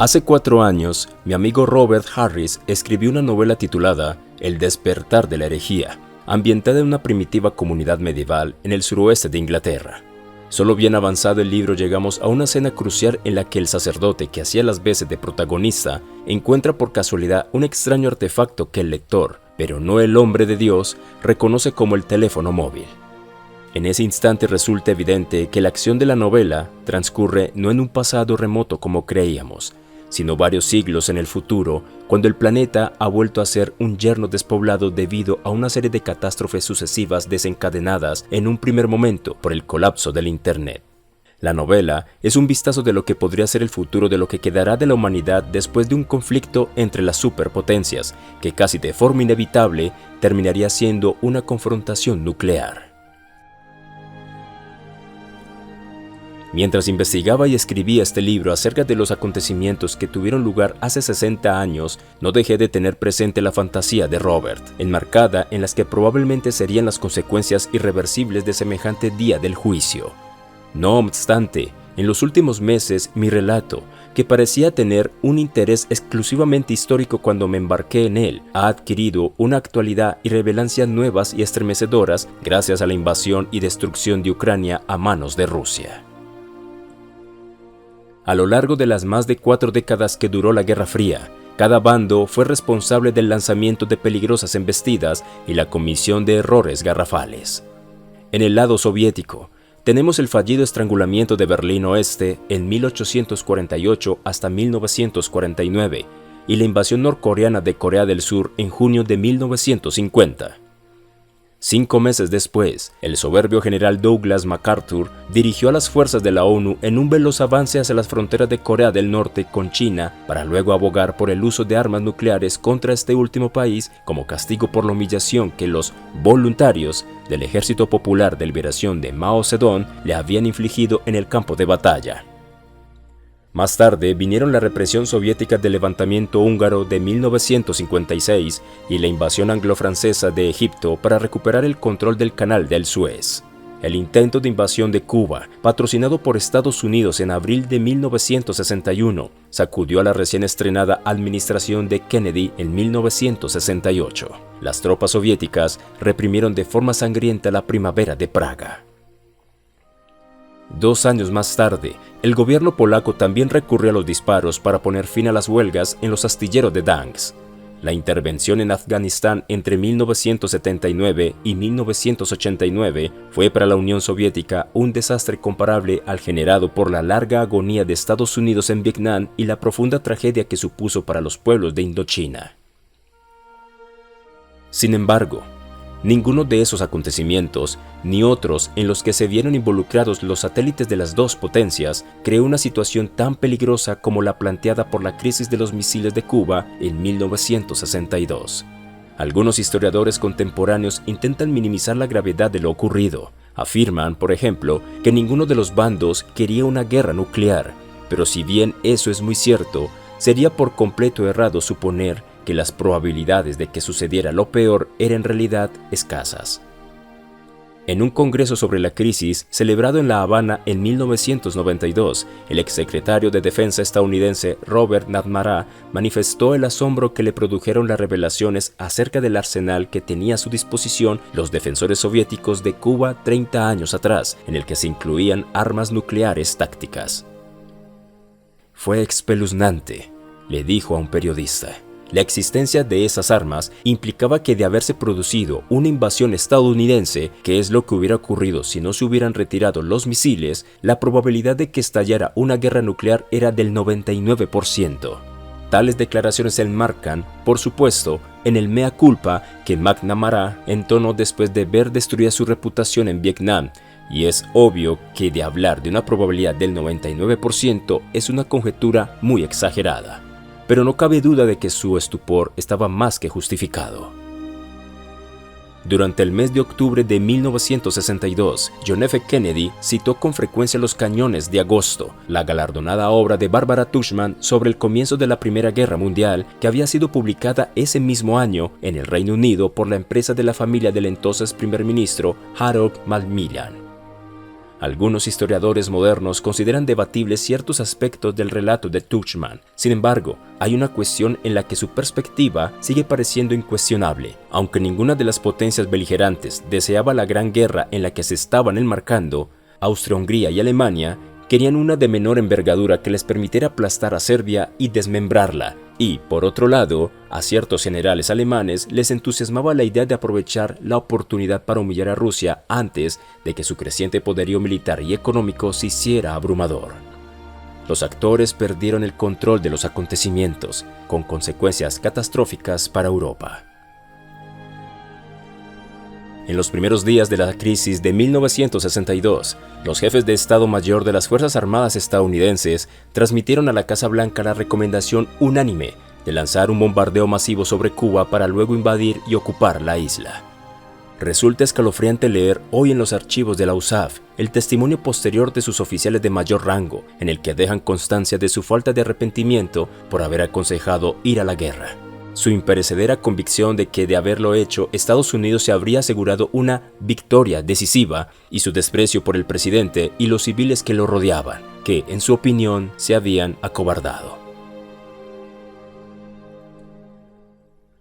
Hace 4 años, mi amigo Robert Harris escribió una novela titulada El despertar de la herejía, ambientada en una primitiva comunidad medieval en el suroeste de Inglaterra. Solo bien avanzado el libro llegamos a una escena crucial en la que el sacerdote que hacía las veces de protagonista encuentra por casualidad un extraño artefacto que el lector, pero no el hombre de Dios, reconoce como el teléfono móvil. En ese instante resulta evidente que la acción de la novela transcurre no en un pasado remoto como creíamos, sino varios siglos en el futuro, cuando el planeta ha vuelto a ser un yermo despoblado debido a una serie de catástrofes sucesivas desencadenadas en un primer momento por el colapso del Internet. La novela es un vistazo de lo que podría ser el futuro de lo que quedará de la humanidad después de un conflicto entre las superpotencias, que casi de forma inevitable terminaría siendo una confrontación nuclear. Mientras investigaba y escribía este libro acerca de los acontecimientos que tuvieron lugar hace 60 años, no dejé de tener presente la fantasía de Robert, enmarcada en las que probablemente serían las consecuencias irreversibles de semejante día del juicio. No obstante, en los últimos meses mi relato, que parecía tener un interés exclusivamente histórico cuando me embarqué en él, ha adquirido una actualidad y revelancias nuevas y estremecedoras gracias a la invasión y destrucción de Ucrania a manos de Rusia. A lo largo de las más de 4 décadas que duró la Guerra Fría, cada bando fue responsable del lanzamiento de peligrosas embestidas y la comisión de errores garrafales. En el lado soviético, tenemos el fallido estrangulamiento de Berlín Oeste en 1848 hasta 1949 y la invasión norcoreana de Corea del Sur en junio de 1950. 5 meses después, el soberbio general Douglas MacArthur dirigió a las fuerzas de la ONU en un veloz avance hacia las fronteras de Corea del Norte con China para luego abogar por el uso de armas nucleares contra este último país como castigo por la humillación que los voluntarios del Ejército Popular de Liberación de Mao Zedong le habían infligido en el campo de batalla. Más tarde vinieron la represión soviética del levantamiento húngaro de 1956 y la invasión anglo-francesa de Egipto para recuperar el control del Canal del Suez. El intento de invasión de Cuba, patrocinado por Estados Unidos en abril de 1961, sacudió a la recién estrenada administración de Kennedy en 1968. Las tropas soviéticas reprimieron de forma sangrienta la primavera de Praga. 2 años más tarde, el gobierno polaco también recurrió a los disparos para poner fin a las huelgas en los astilleros de Gdansk. La intervención en Afganistán entre 1979 y 1989 fue para la Unión Soviética un desastre comparable al generado por la larga agonía de Estados Unidos en Vietnam y la profunda tragedia que supuso para los pueblos de Indochina. Sin embargo, ninguno de esos acontecimientos, ni otros en los que se vieron involucrados los satélites de las dos potencias, creó una situación tan peligrosa como la planteada por la crisis de los misiles de Cuba en 1962. Algunos historiadores contemporáneos intentan minimizar la gravedad de lo ocurrido. Afirman, por ejemplo, que ninguno de los bandos quería una guerra nuclear, pero si bien eso es muy cierto, sería por completo errado suponer que las probabilidades de que sucediera lo peor eran en realidad escasas. En un congreso sobre la crisis celebrado en La Habana en 1992, el exsecretario de Defensa estadounidense Robert McNamara manifestó el asombro que le produjeron las revelaciones acerca del arsenal que tenía a su disposición los defensores soviéticos de Cuba 30 años atrás, en el que se incluían armas nucleares tácticas. «Fue espeluznante», le dijo a un periodista. La existencia de esas armas implicaba que de haberse producido una invasión estadounidense, que es lo que hubiera ocurrido si no se hubieran retirado los misiles, la probabilidad de que estallara una guerra nuclear era del 99%. Tales declaraciones se enmarcan, por supuesto, en el mea culpa que McNamara entonó después de ver destruida su reputación en Vietnam, y es obvio que de hablar de una probabilidad del 99% es una conjetura muy exagerada. Pero no cabe duda de que su estupor estaba más que justificado. Durante el mes de octubre de 1962, John F. Kennedy citó con frecuencia los cañones de agosto, la galardonada obra de Barbara Tuchman sobre el comienzo de la Primera Guerra Mundial, que había sido publicada ese mismo año en el Reino Unido por la empresa de la familia del entonces primer ministro Harold Macmillan. Algunos historiadores modernos consideran debatibles ciertos aspectos del relato de Tuchman. Sin embargo, hay una cuestión en la que su perspectiva sigue pareciendo incuestionable. Aunque ninguna de las potencias beligerantes deseaba la gran guerra en la que se estaban enmarcando, Austria-Hungría y Alemania querían una de menor envergadura que les permitiera aplastar a Serbia y desmembrarla. Y, por otro lado, a ciertos generales alemanes les entusiasmaba la idea de aprovechar la oportunidad para humillar a Rusia antes de que su creciente poderío militar y económico se hiciera abrumador. Los actores perdieron el control de los acontecimientos, con consecuencias catastróficas para Europa. En los primeros días de la crisis de 1962, los jefes de Estado Mayor de las Fuerzas Armadas estadounidenses transmitieron a la Casa Blanca la recomendación unánime de lanzar un bombardeo masivo sobre Cuba para luego invadir y ocupar la isla. Resulta escalofriante leer hoy en los archivos de la USAF el testimonio posterior de sus oficiales de mayor rango, en el que dejan constancia de su falta de arrepentimiento por haber aconsejado ir a la guerra. Su imperecedera convicción de que de haberlo hecho, Estados Unidos se habría asegurado una victoria decisiva y su desprecio por el presidente y los civiles que lo rodeaban, que, en su opinión, se habían acobardado.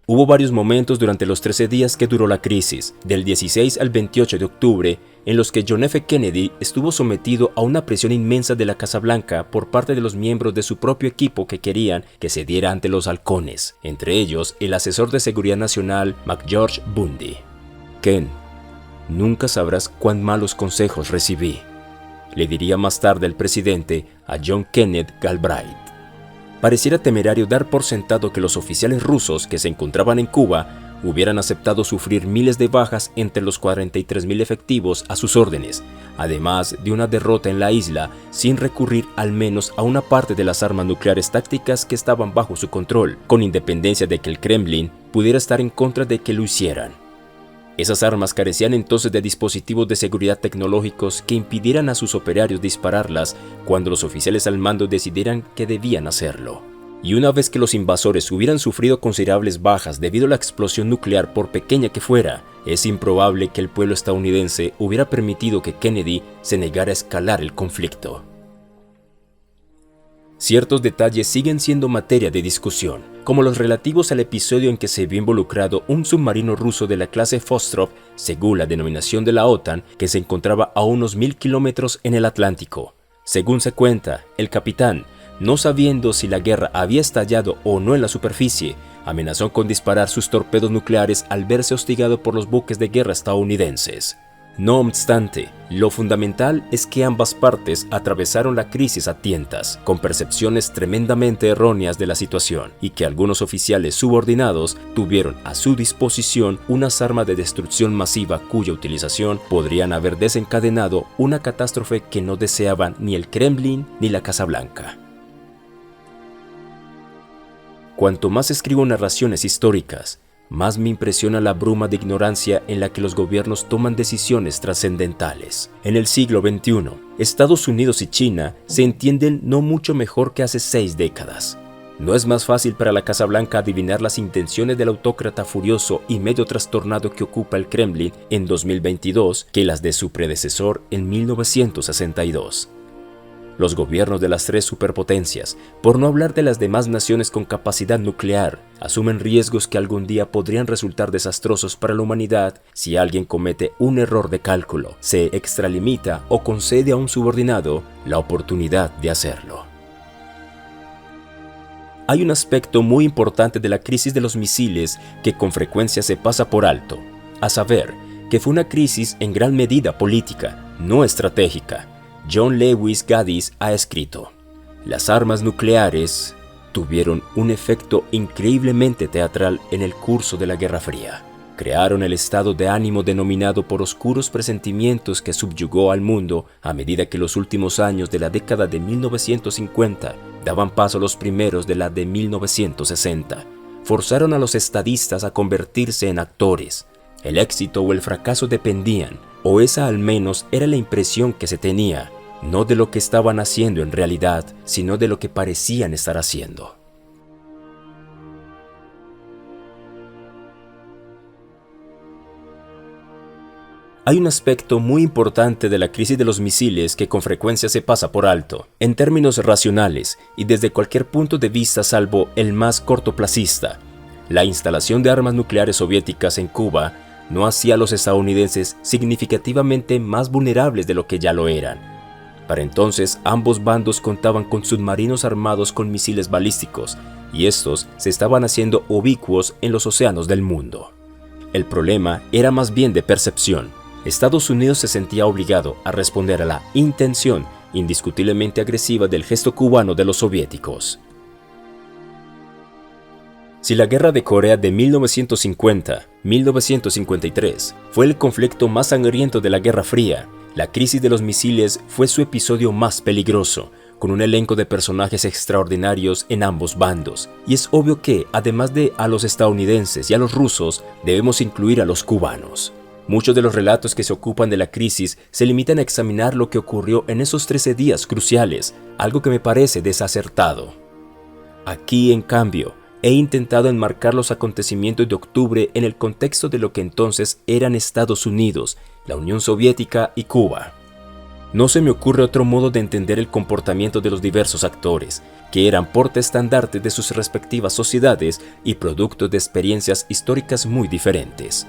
Hubo varios momentos durante los 13 días que duró la crisis, del 16 al 28 de octubre, en los que John F. Kennedy estuvo sometido a una presión inmensa de la Casa Blanca por parte de los miembros de su propio equipo que querían que se diera ante los halcones, entre ellos el asesor de seguridad nacional McGeorge Bundy. Ken, nunca sabrás cuán malos consejos recibí, le diría más tarde el presidente a John Kenneth Galbraith. Pareciera temerario dar por sentado que los oficiales rusos que se encontraban en Cuba hubieran aceptado sufrir miles de bajas entre los 43,000 efectivos a sus órdenes, además de una derrota en la isla sin recurrir al menos a una parte de las armas nucleares tácticas que estaban bajo su control, con independencia de que el Kremlin pudiera estar en contra de que lo hicieran. Esas armas carecían entonces de dispositivos de seguridad tecnológicos que impidieran a sus operarios dispararlas cuando los oficiales al mando decidieran que debían hacerlo. Y una vez que los invasores hubieran sufrido considerables bajas debido a la explosión nuclear, por pequeña que fuera, es improbable que el pueblo estadounidense hubiera permitido que Kennedy se negara a escalar el conflicto. Ciertos detalles siguen siendo materia de discusión, como los relativos al episodio en que se vio involucrado un submarino ruso de la clase Fostrov, según la denominación de la OTAN, que se encontraba a unos 1000 kilómetros en el Atlántico. Según se cuenta, el capitán, no sabiendo si la guerra había estallado o no en la superficie, amenazó con disparar sus torpedos nucleares al verse hostigado por los buques de guerra estadounidenses. No obstante, lo fundamental es que ambas partes atravesaron la crisis a tientas, con percepciones tremendamente erróneas de la situación, y que algunos oficiales subordinados tuvieron a su disposición unas armas de destrucción masiva cuya utilización podrían haber desencadenado una catástrofe que no deseaban ni el Kremlin ni la Casa Blanca. Cuanto más escribo narraciones históricas, más me impresiona la bruma de ignorancia en la que los gobiernos toman decisiones trascendentales. En el siglo XXI, Estados Unidos y China se entienden no mucho mejor que hace 6 décadas. ¿No es más fácil para la Casa Blanca adivinar las intenciones del autócrata furioso y medio trastornado que ocupa el Kremlin en 2022 que las de su predecesor en 1962? Los gobiernos de las 3 superpotencias, por no hablar de las demás naciones con capacidad nuclear, asumen riesgos que algún día podrían resultar desastrosos para la humanidad si alguien comete un error de cálculo, se extralimita o concede a un subordinado la oportunidad de hacerlo. Hay un aspecto muy importante de la crisis de los misiles que con frecuencia se pasa por alto, a saber, que fue una crisis en gran medida política, no estratégica. John Lewis Gaddis ha escrito: las armas nucleares tuvieron un efecto increíblemente teatral en el curso de la Guerra Fría. Crearon el estado de ánimo denominado por oscuros presentimientos que subyugó al mundo a medida que los últimos años de la década de 1950 daban paso a los primeros de la de 1960. Forzaron a los estadistas a convertirse en actores. El éxito o el fracaso dependían, o esa al menos era la impresión que se tenía, no de lo que estaban haciendo en realidad, sino de lo que parecían estar haciendo. Hay un aspecto muy importante de la crisis de los misiles que con frecuencia se pasa por alto, en términos racionales y desde cualquier punto de vista salvo el más cortoplacista. La instalación de armas nucleares soviéticas en Cuba no hacía a los estadounidenses significativamente más vulnerables de lo que ya lo eran. Para entonces, ambos bandos contaban con submarinos armados con misiles balísticos, y estos se estaban haciendo ubicuos en los océanos del mundo. El problema era más bien de percepción. Estados Unidos se sentía obligado a responder a la intención indiscutiblemente agresiva del gesto cubano de los soviéticos. Si la Guerra de Corea de 1950-1953 fue el conflicto más sangriento de la Guerra Fría, la crisis de los misiles fue su episodio más peligroso, con un elenco de personajes extraordinarios en ambos bandos. Y es obvio que, además de a los estadounidenses y a los rusos, debemos incluir a los cubanos. Muchos de los relatos que se ocupan de la crisis se limitan a examinar lo que ocurrió en esos 13 días cruciales, algo que me parece desacertado. Aquí, en cambio, he intentado enmarcar los acontecimientos de octubre en el contexto de lo que entonces eran Estados Unidos, la Unión Soviética y Cuba. No se me ocurre otro modo de entender el comportamiento de los diversos actores, que eran portaestandartes de sus respectivas sociedades y productos de experiencias históricas muy diferentes.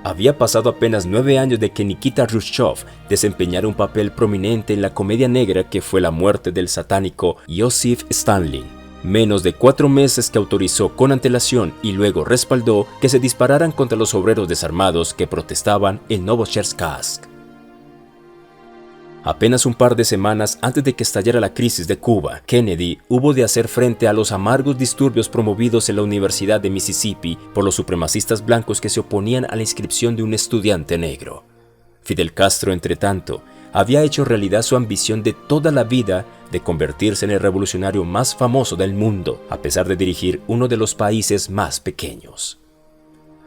Había pasado apenas 9 años de que Nikita Khrushchev desempeñara un papel prominente en la comedia negra que fue la muerte del satánico Joseph Stalin. Menos de 4 meses que autorizó con antelación y luego respaldó que se dispararan contra los obreros desarmados que protestaban en Novocherkassk. Apenas un par de semanas antes de que estallara la crisis de Cuba, Kennedy hubo de hacer frente a los amargos disturbios promovidos en la Universidad de Mississippi por los supremacistas blancos que se oponían a la inscripción de un estudiante negro. Fidel Castro, entretanto, había hecho realidad su ambición de toda la vida de convertirse en el revolucionario más famoso del mundo, a pesar de dirigir uno de los países más pequeños.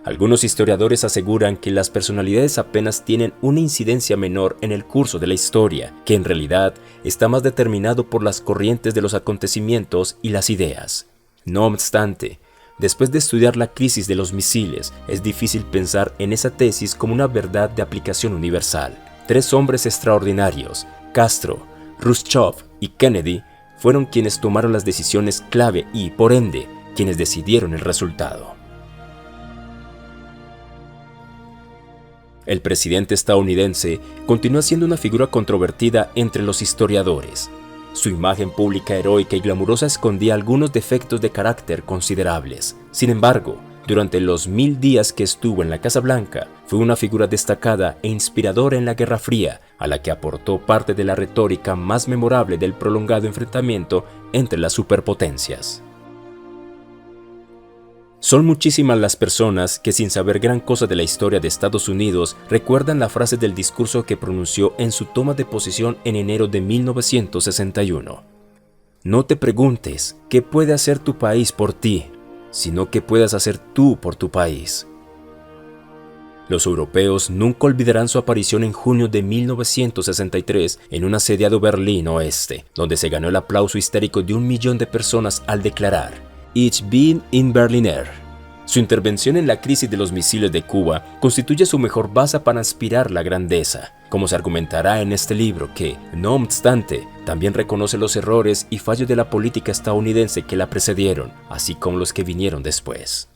Algunos historiadores aseguran que las personalidades apenas tienen una incidencia menor en el curso de la historia, que en realidad está más determinado por las corrientes de los acontecimientos y las ideas. No obstante, después de estudiar la crisis de los misiles, es difícil pensar en esa tesis como una verdad de aplicación universal. 3 hombres extraordinarios, Castro, Khrushchev y Kennedy, fueron quienes tomaron las decisiones clave y, por ende, quienes decidieron el resultado. El presidente estadounidense continúa siendo una figura controvertida entre los historiadores. Su imagen pública heroica y glamurosa escondía algunos defectos de carácter considerables. Sin embargo, durante los 1000 días que estuvo en la Casa Blanca, fue una figura destacada e inspiradora en la Guerra Fría, a la que aportó parte de la retórica más memorable del prolongado enfrentamiento entre las superpotencias. Son muchísimas las personas que, sin saber gran cosa de la historia de Estados Unidos, recuerdan la frase del discurso que pronunció en su toma de posesión en enero de 1961. No te preguntes qué puede hacer tu país por ti, sino qué puedas hacer tú por tu país. Los europeos nunca olvidarán su aparición en junio de 1963 en un asediado Berlín Oeste, donde se ganó el aplauso histérico de 1 millón de personas al declarar Ich bin in Berliner. Su intervención en la crisis de los misiles de Cuba constituye su mejor base para aspirar la grandeza, como se argumentará en este libro que, no obstante, también reconoce los errores y fallos de la política estadounidense que la precedieron, así como los que vinieron después.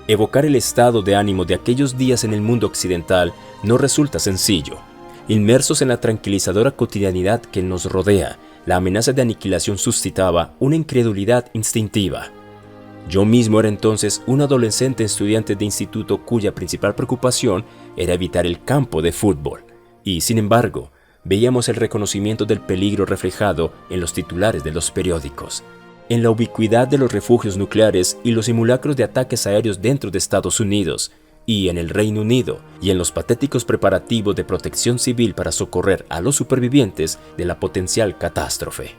Evocar el estado de ánimo de aquellos días en el mundo occidental no resulta sencillo. Inmersos en la tranquilizadora cotidianidad que nos rodea, la amenaza de aniquilación suscitaba una incredulidad instintiva. Yo mismo era entonces un adolescente estudiante de instituto cuya principal preocupación era evitar el campo de fútbol, y sin embargo, veíamos el reconocimiento del peligro reflejado en los titulares de los periódicos, en la ubicuidad de los refugios nucleares y los simulacros de ataques aéreos dentro de Estados Unidos, y en el Reino Unido, y en los patéticos preparativos de protección civil para socorrer a los supervivientes de la potencial catástrofe.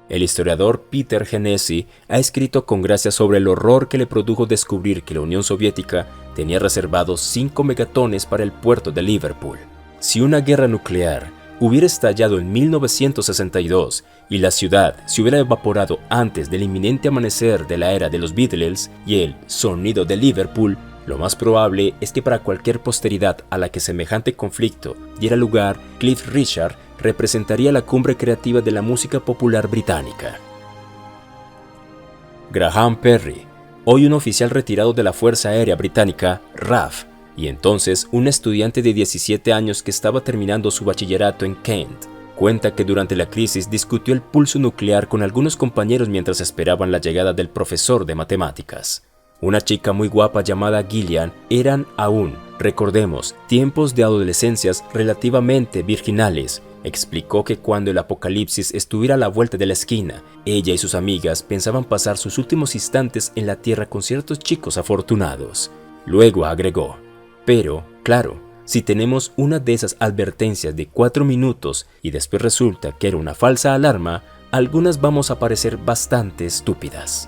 El historiador Peter Hennessy ha escrito con gracia sobre el horror que le produjo descubrir que la Unión Soviética tenía reservados 5 megatones para el puerto de Liverpool. Si una guerra nuclear hubiera estallado en 1962 y la ciudad se hubiera evaporado antes del inminente amanecer de la era de los Beatles y el sonido de Liverpool, Lo más probable es que para cualquier posteridad a la que semejante conflicto diera lugar, Cliff Richard representaría la cumbre creativa de la música popular británica. Graham Perry, hoy un oficial retirado de la Fuerza Aérea Británica, RAF, y entonces un estudiante de 17 años que estaba terminando su bachillerato en Kent, cuenta que durante la crisis discutió el pulso nuclear con algunos compañeros mientras esperaban la llegada del profesor de matemáticas. Una chica muy guapa llamada Gillian. Eran aún, recordemos, tiempos de adolescencias relativamente virginales. Explicó que cuando el apocalipsis estuviera a la vuelta de la esquina, ella y sus amigas pensaban pasar sus últimos instantes en la Tierra con ciertos chicos afortunados. Luego agregó, pero, claro, si tenemos una de esas advertencias de 4 minutos y después resulta que era una falsa alarma, algunas vamos a parecer bastante estúpidas.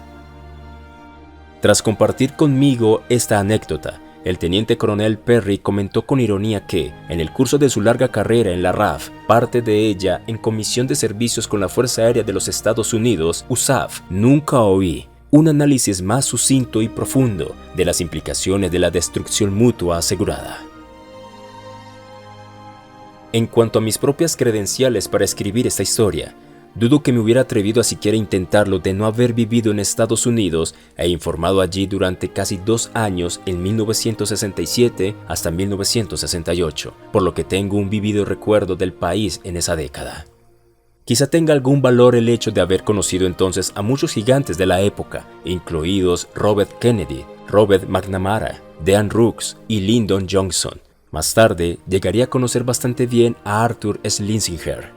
Tras compartir conmigo esta anécdota, el teniente coronel Perry comentó con ironía que, en el curso de su larga carrera en la RAF, parte de ella en Comisión de Servicios con la Fuerza Aérea de los Estados Unidos, USAF, nunca oí un análisis más sucinto y profundo de las implicaciones de la destrucción mutua asegurada. En cuanto a mis propias credenciales para escribir esta historia, dudo que me hubiera atrevido a siquiera intentarlo de no haber vivido en Estados Unidos e informado allí durante casi 2 años en 1967 hasta 1968, por lo que tengo un vívido recuerdo del país en esa década. Quizá tenga algún valor el hecho de haber conocido entonces a muchos gigantes de la época, incluidos Robert Kennedy, Robert McNamara, Dean Rooks y Lyndon Johnson. Más tarde, llegaría a conocer bastante bien a Arthur Schlesinger.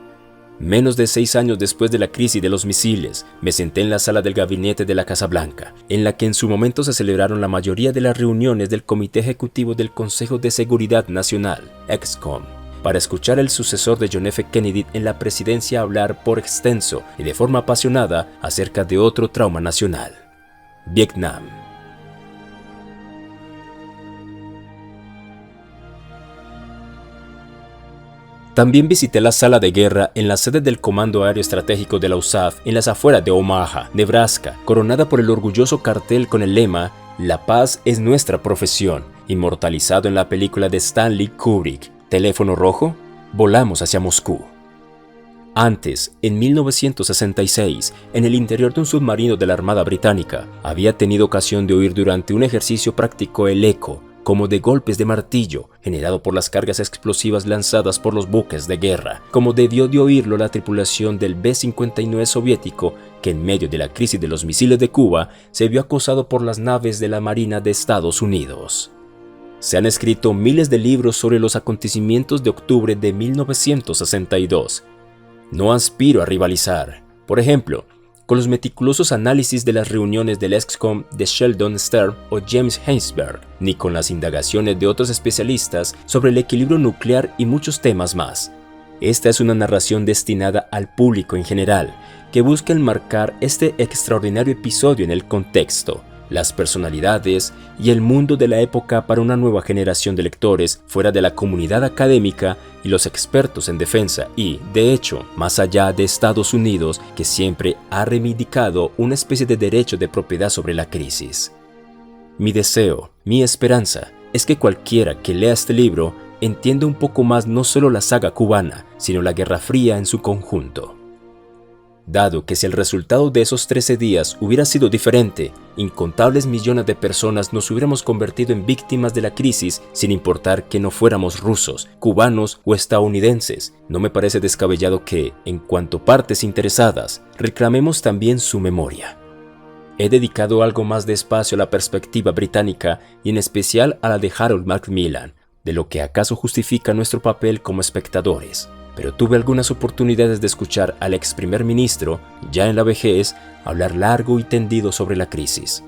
Menos de 6 años después de la crisis de los misiles, me senté en la sala del gabinete de la Casa Blanca, en la que en su momento se celebraron la mayoría de las reuniones del Comité Ejecutivo del Consejo de Seguridad Nacional, EXCOM, para escuchar al sucesor de John F. Kennedy en la presidencia hablar por extenso y de forma apasionada acerca de otro trauma nacional: Vietnam. También visité la sala de guerra en la sede del Comando Aéreo Estratégico de la USAF en las afueras de Omaha, Nebraska, coronada por el orgulloso cartel con el lema «La paz es nuestra profesión», inmortalizado en la película de Stanley Kubrick, «Teléfono rojo, volamos hacia Moscú». Antes, en 1966, en el interior de un submarino de la Armada Británica, había tenido ocasión de oír durante un ejercicio práctico el eco, como de golpes de martillo, generado por las cargas explosivas lanzadas por los buques de guerra, como debió de oírlo la tripulación del B-59 soviético, que en medio de la crisis de los misiles de Cuba, se vio acosado por las naves de la Marina de Estados Unidos. Se han escrito miles de libros sobre los acontecimientos de octubre de 1962. No aspiro a rivalizar, por ejemplo, con los meticulosos análisis de las reuniones del EXCOM de Sheldon Stern o James Heinsberg, ni con las indagaciones de otros especialistas sobre el equilibrio nuclear y muchos temas más. Esta es una narración destinada al público en general, que busca enmarcar este extraordinario episodio en el contexto, las personalidades y el mundo de la época para una nueva generación de lectores fuera de la comunidad académica y los expertos en defensa y, de hecho, más allá de Estados Unidos, que siempre ha reivindicado una especie de derecho de propiedad sobre la crisis. Mi deseo, mi esperanza, es que cualquiera que lea este libro entienda un poco más no solo la saga cubana, sino la Guerra Fría en su conjunto. Dado que si el resultado de esos 13 días hubiera sido diferente, incontables millones de personas nos hubiéramos convertido en víctimas de la crisis sin importar que no fuéramos rusos, cubanos o estadounidenses, no me parece descabellado que, en cuanto partes interesadas, reclamemos también su memoria. He dedicado algo más de espacio a la perspectiva británica y en especial a la de Harold Macmillan, de lo que acaso justifica nuestro papel como espectadores. Pero tuve algunas oportunidades de escuchar al ex primer ministro, ya en la vejez, hablar largo y tendido sobre la crisis.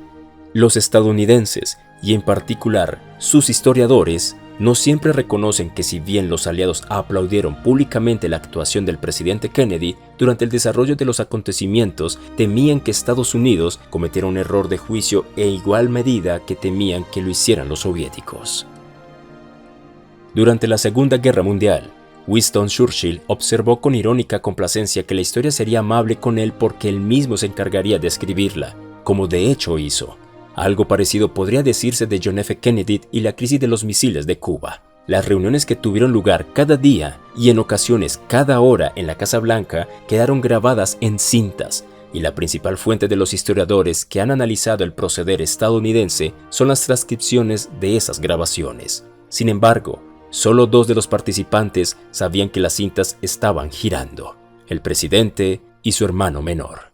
Los estadounidenses, y en particular sus historiadores, no siempre reconocen que si bien los aliados aplaudieron públicamente la actuación del presidente Kennedy, durante el desarrollo de los acontecimientos temían que Estados Unidos cometiera un error de juicio en igual medida que temían que lo hicieran los soviéticos. Durante la Segunda Guerra Mundial, Winston Churchill observó con irónica complacencia que la historia sería amable con él porque él mismo se encargaría de escribirla, como de hecho hizo. Algo parecido podría decirse de John F. Kennedy y la crisis de los misiles de Cuba. Las reuniones que tuvieron lugar cada día y en ocasiones cada hora en la Casa Blanca quedaron grabadas en cintas, y la principal fuente de los historiadores que han analizado el proceder estadounidense son las transcripciones de esas grabaciones. Sin embargo, solo 2 de los participantes sabían que las cintas estaban girando: el presidente y su hermano menor.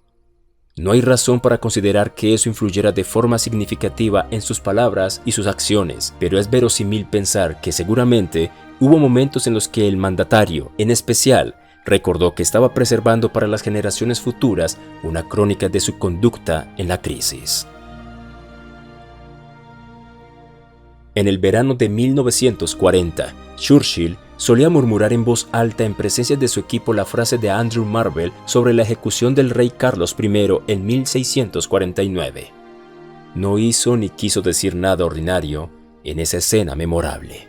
No hay razón para considerar que eso influyera de forma significativa en sus palabras y sus acciones, pero es verosímil pensar que seguramente hubo momentos en los que el mandatario, en especial, recordó que estaba preservando para las generaciones futuras una crónica de su conducta en la crisis. En el verano de 1940, Churchill solía murmurar en voz alta en presencia de su equipo la frase de Andrew Marvell sobre la ejecución del rey Carlos I en 1649. No hizo ni quiso decir nada ordinario en esa escena memorable.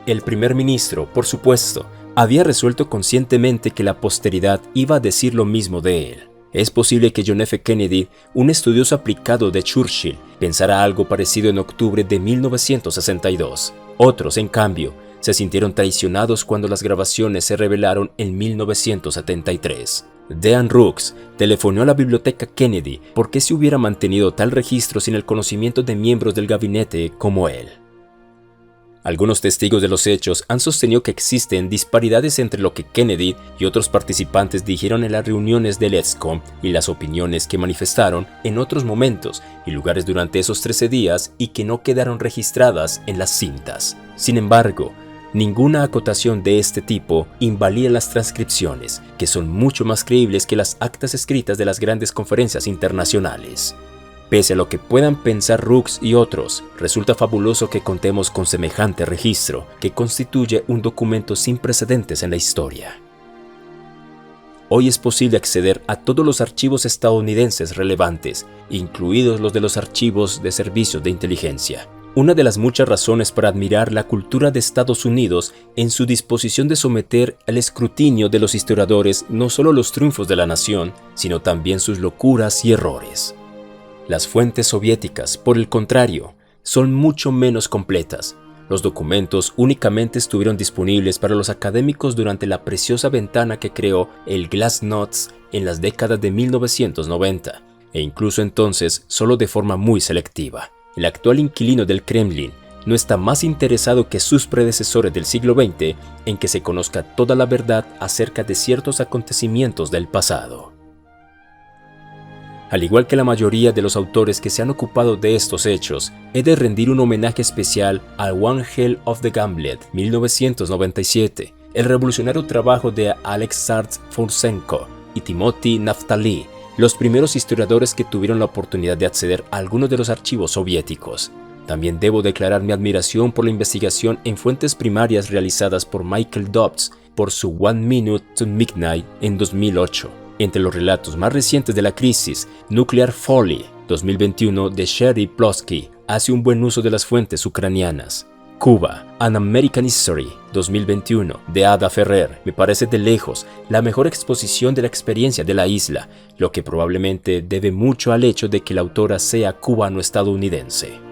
El primer ministro, por supuesto, había resuelto conscientemente que la posteridad iba a decir lo mismo de él. Es posible que John F. Kennedy, un estudioso aplicado de Churchill, pensara algo parecido en octubre de 1962. Otros, en cambio, se sintieron traicionados cuando las grabaciones se revelaron en 1973. Dean Rooks telefonó a la biblioteca Kennedy porque se hubiera mantenido tal registro sin el conocimiento de miembros del gabinete como él. Algunos testigos de los hechos han sostenido que existen disparidades entre lo que Kennedy y otros participantes dijeron en las reuniones del ESCOM y las opiniones que manifestaron en otros momentos y lugares durante esos 13 días y que no quedaron registradas en las cintas. Sin embargo, ninguna acotación de este tipo invalida las transcripciones, que son mucho más creíbles que las actas escritas de las grandes conferencias internacionales. Pese a lo que puedan pensar Rooks y otros, resulta fabuloso que contemos con semejante registro, que constituye un documento sin precedentes en la historia. Hoy es posible acceder a todos los archivos estadounidenses relevantes, incluidos los de los archivos de servicios de inteligencia. Una de las muchas razones para admirar la cultura de Estados Unidos en su disposición de someter al escrutinio de los historiadores no solo los triunfos de la nación, sino también sus locuras y errores. Las fuentes soviéticas, por el contrario, son mucho menos completas. Los documentos únicamente estuvieron disponibles para los académicos durante la preciosa ventana que creó el Glasnost en las décadas de 1990, e incluso entonces solo de forma muy selectiva. El actual inquilino del Kremlin no está más interesado que sus predecesores del siglo XX en que se conozca toda la verdad acerca de ciertos acontecimientos del pasado. Al igual que la mayoría de los autores que se han ocupado de estos hechos, he de rendir un homenaje especial a One Hell of the Gamblet, 1997, el revolucionario trabajo de Alexandr Fursenko y Timothy Naftali, los primeros historiadores que tuvieron la oportunidad de acceder a algunos de los archivos soviéticos. También debo declarar mi admiración por la investigación en fuentes primarias realizadas por Michael Dobbs por su One Minute to Midnight en 2008. Entre los relatos más recientes de la crisis, Nuclear Folly, 2021, de Sherry Plotsky, hace un buen uso de las fuentes ucranianas. Cuba, An American History, 2021, de Ada Ferrer, me parece de lejos la mejor exposición de la experiencia de la isla, lo que probablemente debe mucho al hecho de que la autora sea cubano-estadounidense.